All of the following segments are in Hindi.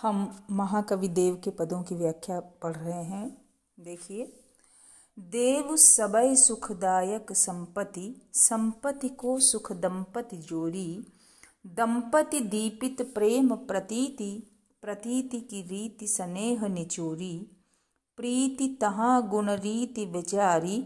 हम महाकवि देव के पदों की व्याख्या पढ़ रहे हैं। देखिए, देव सबय सुखदायक संपत्ति, संपत्ति को सुख दंपति जोड़ी। दंपति दीपित प्रेम प्रतीति, प्रतीति की रीति स्नेह निचोरी। प्रीति तहाँ गुण रीति विचारी,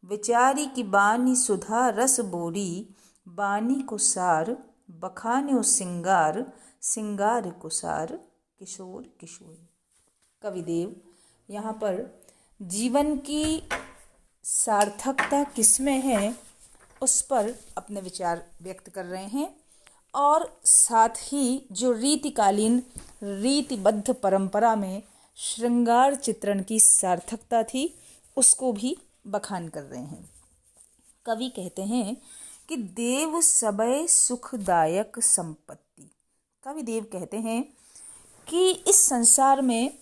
विचारी की बानी सुधा रस बोरी। बानी को सार बखान्यो सिंगार, सिंगार को सार किशोर किशोरी। कविदेव यहाँ पर जीवन की सार्थकता किसमें है उस पर अपने विचार व्यक्त कर रहे हैं और साथ ही जो रीतिकालीन रीतिबद्ध परंपरा में श्रृंगार चित्रण की सार्थकता थी उसको भी बखान कर रहे हैं। कवि कहते हैं कि देव सबय सुखदायक संपत्ति। कविदेव कहते हैं कि इस संसार में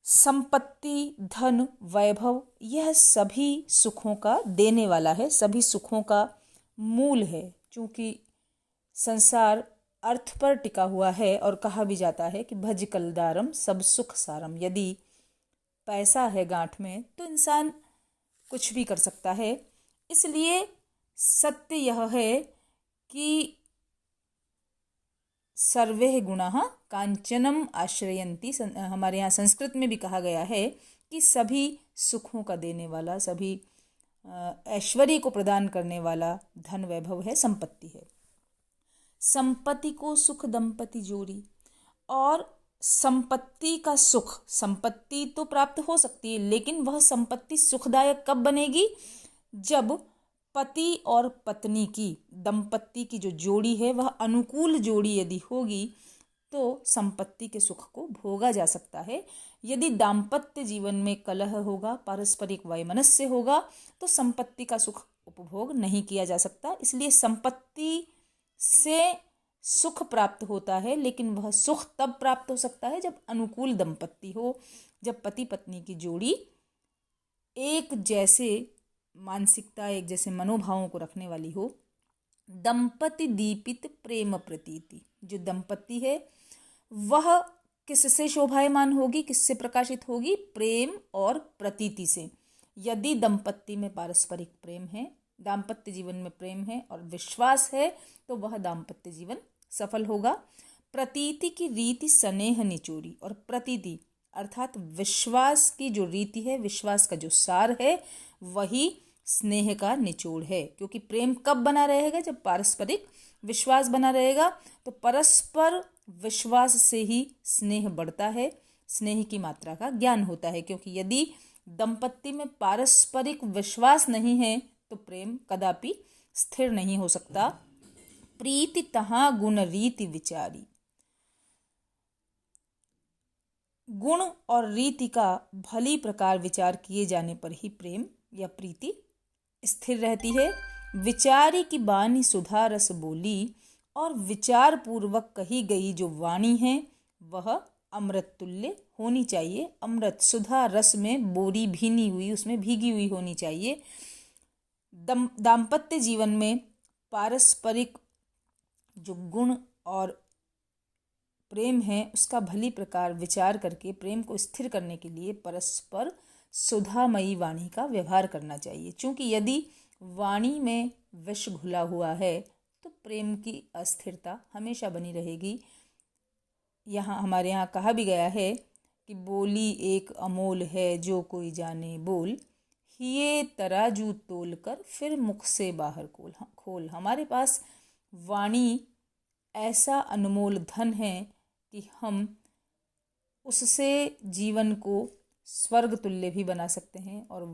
संपत्ति, धन, वैभव यह सभी सुखों का देने वाला है, सभी सुखों का मूल है। चूँकि संसार अर्थ पर टिका हुआ है और कहा भी जाता है कि भज कलदारम सब सुख सारम। यदि पैसा है गांठ में तो इंसान कुछ भी कर सकता है। इसलिए सत्य यह है कि सर्वे गुणाः कांचनम आश्रयन्ति। हमारे यहाँ संस्कृत में भी कहा गया है कि सभी सुखों का देने वाला, सभी ऐश्वर्य को प्रदान करने वाला धन वैभव है, संपत्ति है। संपत्ति को सुख दंपति जोड़ी। और संपत्ति का सुख, संपत्ति तो प्राप्त हो सकती है लेकिन वह संपत्ति सुखदायक कब बनेगी? जब पति और पत्नी की, दंपत्ति की जो जोड़ी है वह अनुकूल जोड़ी यदि होगी तो संपत्ति के सुख को भोगा जा सकता है। यदि दाम्पत्य जीवन में कलह होगा, पारस्परिक वैमनस्य होगा तो संपत्ति का सुख उपभोग नहीं किया जा सकता। इसलिए संपत्ति से सुख प्राप्त होता है लेकिन वह सुख तब प्राप्त हो सकता है जब अनुकूल दंपत्ति हो, जब पति पत्नी की जोड़ी एक जैसे मानसिकता, एक जैसे मनोभावों को रखने वाली हो। दंपति दीपित प्रेम प्रतीति। जो दंपत्ति है वह किससे शोभायमान होगी, किससे प्रकाशित होगी? प्रेम और प्रतीति से। यदि दंपत्ति में पारस्परिक प्रेम है, दाम्पत्य जीवन में प्रेम है और विश्वास है तो वह दाम्पत्य जीवन सफल होगा। प्रतीति की रीति स्नेह निचोरी। और प्रतीति अर्थात विश्वास की जो रीति है, विश्वास का जो सार है वही स्नेह का निचोड़ है। क्योंकि प्रेम कब बना रहेगा? जब पारस्परिक विश्वास बना रहेगा। तो परस्पर विश्वास से ही स्नेह बढ़ता है, स्नेह की मात्रा का ज्ञान होता है। क्योंकि यदि दंपत्ति में पारस्परिक विश्वास नहीं है तो प्रेम कदापि स्थिर नहीं हो सकता। प्रीति तहाँ गुण रीति विचारी। गुण और रीति का भली प्रकार विचार किए जाने पर ही प्रेम या प्रीति स्थिर रहती है। विचारी की बानी सुधा रस बोली। और विचार पूर्वक कही गई जो वाणी है वह अमृत तुल्य होनी चाहिए। अमृत सुधा रस में बोरी भीनी हुई, उसमें भीगी हुई होनी चाहिए। दाम्पत्य जीवन में पारस्परिक जो गुण और प्रेम है उसका भली प्रकार विचार करके प्रेम को स्थिर करने के लिए परस्पर सुधामयी वाणी का व्यवहार करना चाहिए। क्योंकि यदि वाणी में विष घुला हुआ है तो प्रेम की अस्थिरता हमेशा बनी रहेगी। हमारे यहाँ कहा भी गया है कि बोली एक अमोल है जो कोई जाने बोल। हिये तराजू तोल कर फिर मुख से बाहर खोल। हमारे पास वाणी ऐसा अनमोल धन है कि हम उससे जीवन को स्वर्ग तुल्य भी बना सकते हैं और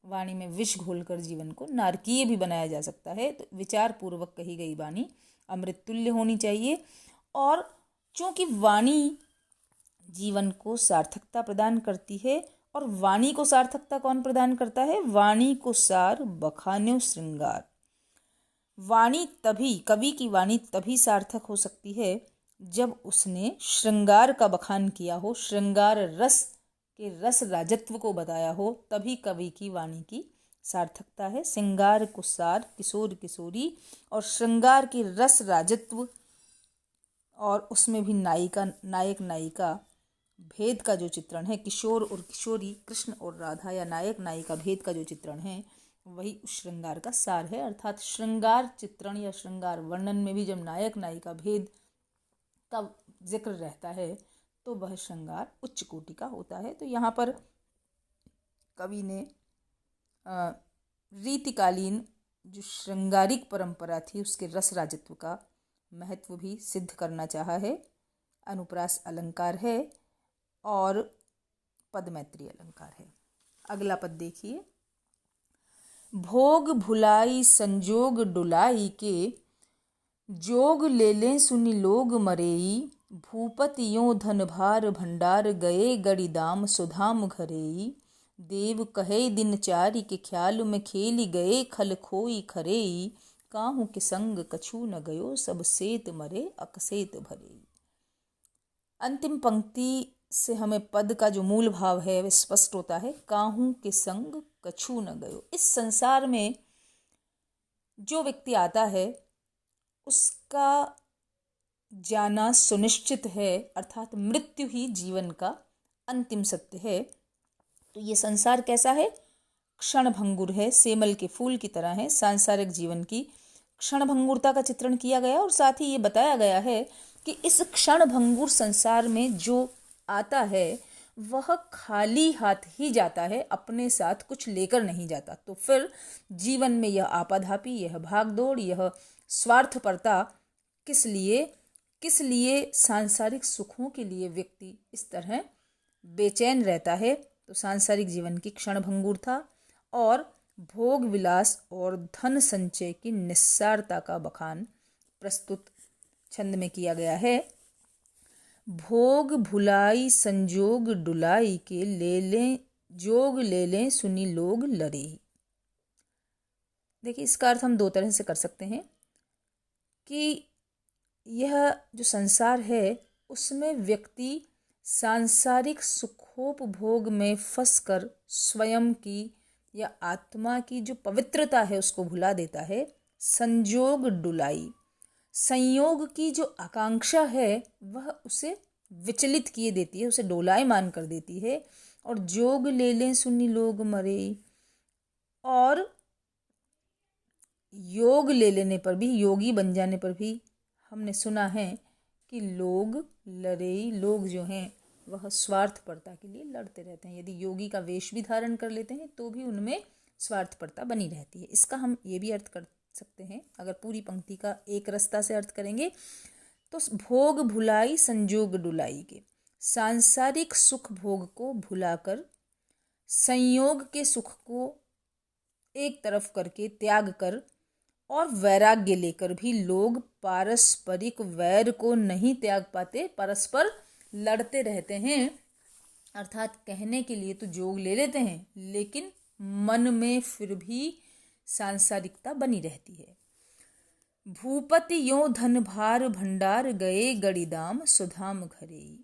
वाणी में विष घोलकर जीवन को नारकीय भी बनाया जा सकता है। तो विचार पूर्वक कही गई वाणी अमृत तुल्य होनी चाहिए। और चूंकि वाणी जीवन को सार्थकता प्रदान करती है, और वाणी को सार्थकता कौन प्रदान करता है? वाणी को सार बखान्यो श्रृंगार। वाणी तभी, कवि की वाणी तभी सार्थक हो सकती है जब उसने श्रृंगार का बखान किया हो, श्रृंगार रस के रस राजत्व को बताया हो, तभी कवि की वाणी की सार्थकता है। सिंगार को सार किशोर किशोरी। और श्रृंगार की रस राजत्व और उसमें भी नायक नायिका भेद का जो चित्रण है, किशोर और किशोरी, कृष्ण और राधा या नायक नायिका भेद का जो चित्रण है, वही उस श्रृंगार का सार है। अर्थात श्रृंगार चित्रण या श्रृंगार वर्णन में भी जब नायक नायिका भेद का जिक्र रहता है तो वह श्रृंगार उच्च कोटि का होता है। तो यहाँ पर कवि ने रीतिकालीन जो श्रृंगारिक परंपरा थी उसके रस राजत्व का महत्व भी सिद्ध करना चाहा है। अनुप्रास अलंकार है और पदमैत्री अलंकार है। अगला पद देखिए। भोग भुलाई संजोग डुलाई के, जोग ले लें सुनि लोग मरेई, भूपति यों धन भार भंडार गए, गड़ी दाम सुधाम घरेई, देव कहे दिन चारि के ख्याल में खेली गए, खल खोई खरेई, काहू के संग कछु न गयो, सब सेत मरे अकसेत भरेई। अंतिम पंक्ति से हमें पद का जो मूल भाव है वह स्पष्ट होता है, काहू के संग कछु न गयो। इस संसार में जो व्यक्ति आता है उसका जाना सुनिश्चित है, अर्थात मृत्यु ही जीवन का अंतिम सत्य है। तो ये संसार कैसा है? क्षणभंगुर है, सेमल के फूल की तरह है। सांसारिक जीवन की क्षणभंगुरता का चित्रण किया गया और साथ ही ये बताया गया है कि इस क्षणभंगुर संसार में जो आता है वह खाली हाथ ही जाता है, अपने साथ कुछ लेकर नहीं जाता। तो फिर जीवन में यह आपाधापी, यह भागदौड़, यह स्वार्थपरता किस लिए सांसारिक सुखों के लिए व्यक्ति इस तरह बेचैन रहता है। तो सांसारिक जीवन की क्षणभंगुरता और भोग विलास और धन संचय की निस्सारता का बखान प्रस्तुत छंद में किया गया है। भोग भुलाई संजोग डुलाई के, ले लें जोग ले लें सुनी लोग लरे। देखिए, इसका अर्थ हम दो तरह से कर सकते हैं कि यह जो संसार है उसमें व्यक्ति सांसारिक सुखोपभोग में फंसकर स्वयं की या आत्मा की जो पवित्रता है उसको भुला देता है। संजोग डुलाई, संयोग की जो आकांक्षा है वह उसे विचलित किए देती है, उसे डोलायमान कर देती है। और जोग ले लें सुनी लोग मरे, और योग ले लेने पर भी, योगी बन जाने पर भी हमने सुना है कि लोग लड़े, लोग जो हैं वह स्वार्थपरता के लिए लड़ते रहते हैं। यदि योगी का वेश भी धारण कर लेते हैं तो भी उनमें स्वार्थपरता बनी रहती है। इसका हम ये भी अर्थ कर सकते हैं, अगर पूरी पंक्ति का एक रस्ता से अर्थ करेंगे तो भोग भुलाई संजोग डुलाई के, सांसारिक सुख भोग को भुलाकर संयोग के सुख को एक तरफ करके त्याग कर और वैराग्य लेकर भी लोग पारस्परिक वैर को नहीं त्याग पाते, परस्पर लड़ते रहते हैं। अर्थात कहने के लिए तो जोग ले लेते हैं लेकिन मन में फिर भी सांसारिकता बनी रहती है। भूपति यों धन भार भंडार गए, गड़ीदाम सुधाम घरेई।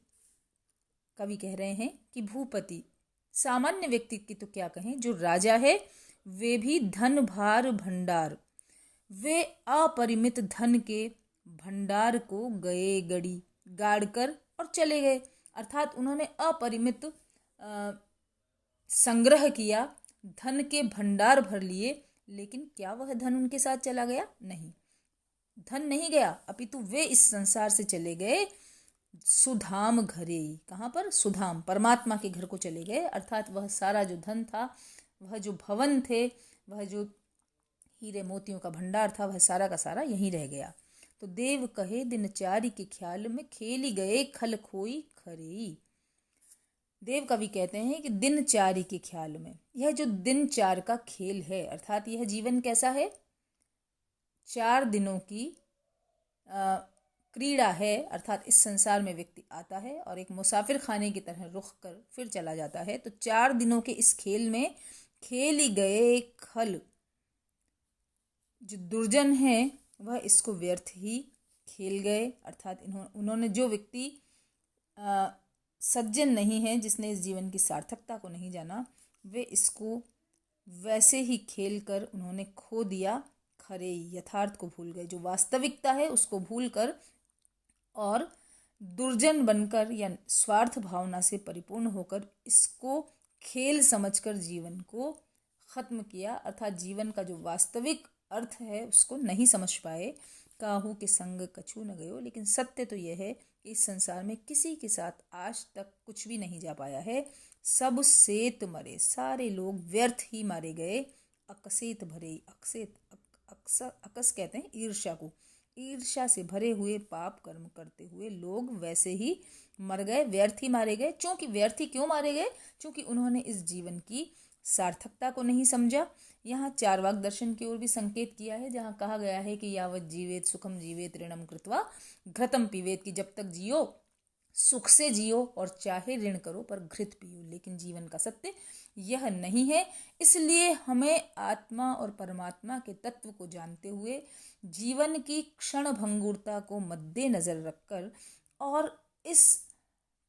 कवि कह रहे हैं कि भूपति, सामान्य व्यक्ति की तो क्या कहें, जो राजा है वे भी धन भार भंडार, वे अपरिमित धन के भंडार को गए गड़ी, गाड़ कर और चले गए। अर्थात उन्होंने अपरिमित संग्रह किया, धन के भंडार भर लिए, लेकिन क्या वह धन उनके साथ चला गया? नहीं, धन नहीं गया, अपितु वे इस संसार से चले गए सुधाम घरे। कहाँ पर? सुधाम, परमात्मा के घर को चले गए। अर्थात वह सारा जो धन था, वह जो भवन थे, वह जो हीरे मोतियों का भंडार था, वह सारा का सारा यहीं रह गया। तो देव कहे दिनचारी के ख्याल में खेली गए, खल खोई खरेई। देव कवि कहते हैं कि दिनचारी के ख्याल में, यह जो दिन चार का खेल है, अर्थात यह जीवन कैसा है? 4 दिनों की क्रीड़ा है। अर्थात इस संसार में व्यक्ति आता है और एक मुसाफिर खाने की तरह रुख कर फिर चला जाता है। तो 4 दिनों के इस खेल में खेली गए खल, जो दुर्जन है वह इसको व्यर्थ ही खेल गए। अर्थात उन्होंने, जो व्यक्ति सज्जन नहीं है, जिसने इस जीवन की सार्थकता को नहीं जाना, वे इसको वैसे ही खेल कर उन्होंने खो दिया। खरे, यथार्थ को भूल गए, जो वास्तविकता है उसको भूल कर और दुर्जन बनकर या स्वार्थ भावना से परिपूर्ण होकर इसको खेल समझकर जीवन को खत्म किया, अर्थात जीवन का जो वास्तविक अर्थ है उसको नहीं समझ पाए। काहू के संग कछु न गयो। लेकिन सत्य तो यह है कि इस संसार में किसी के साथ आज तक कुछ भी नहीं जा पाया है। सब सेत मरे, सारे लोग व्यर्थ ही मारे गए। अकसेत भरे, अकस कहते हैं ईर्ष्या को, ईर्ष्या से भरे हुए पाप कर्म करते हुए लोग वैसे ही मर गए, व्यर्थ ही मारे गए। क्योंकि व्यर्थ ही क्यों मारे गए? क्योंकि उन्होंने इस जीवन की सार्थकता को नहीं समझा। यहाँ चारवाक दर्शन की ओर भी संकेत किया है, जहाँ कहा गया है कि यावत जीवेत सुखम जीवेत ऋणम कृत्वा घृतम पीवेत, कि जब तक जियो सुख से जियो और चाहे ऋण करो पर घृत पियो। लेकिन जीवन का सत्य यह नहीं है। इसलिए हमें आत्मा और परमात्मा के तत्व को जानते हुए जीवन की क्षण भंगुरता को मद्देनजर रखकर और इस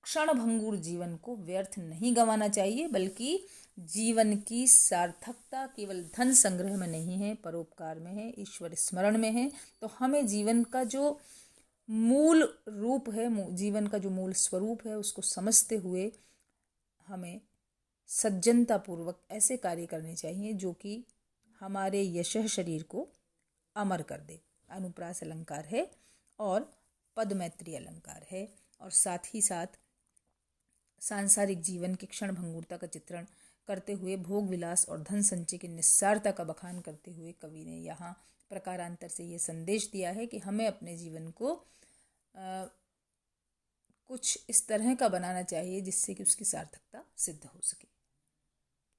क्षण भंगुर जीवन को व्यर्थ नहीं गंवाना चाहिए, बल्कि जीवन की सार्थकता केवल धन संग्रह में नहीं है, परोपकार में है, ईश्वर स्मरण में है। तो हमें जीवन का जो मूल रूप है, जीवन का जो मूल स्वरूप है, उसको समझते हुए हमें सज्जनता पूर्वक ऐसे कार्य करने चाहिए जो कि हमारे यशः शरीर को अमर कर दे। अनुप्रास अलंकार है और पदमैत्री अलंकार है, और साथ ही साथ सांसारिक जीवन के क्षण भंगुरता का चित्रण करते हुए भोग विलास और धन संचय की निस्सारता का बखान करते हुए कवि ने यहाँ प्रकारांतर से ये संदेश दिया है कि हमें अपने जीवन को कुछ इस तरह का बनाना चाहिए जिससे कि उसकी सार्थकता सिद्ध हो सके।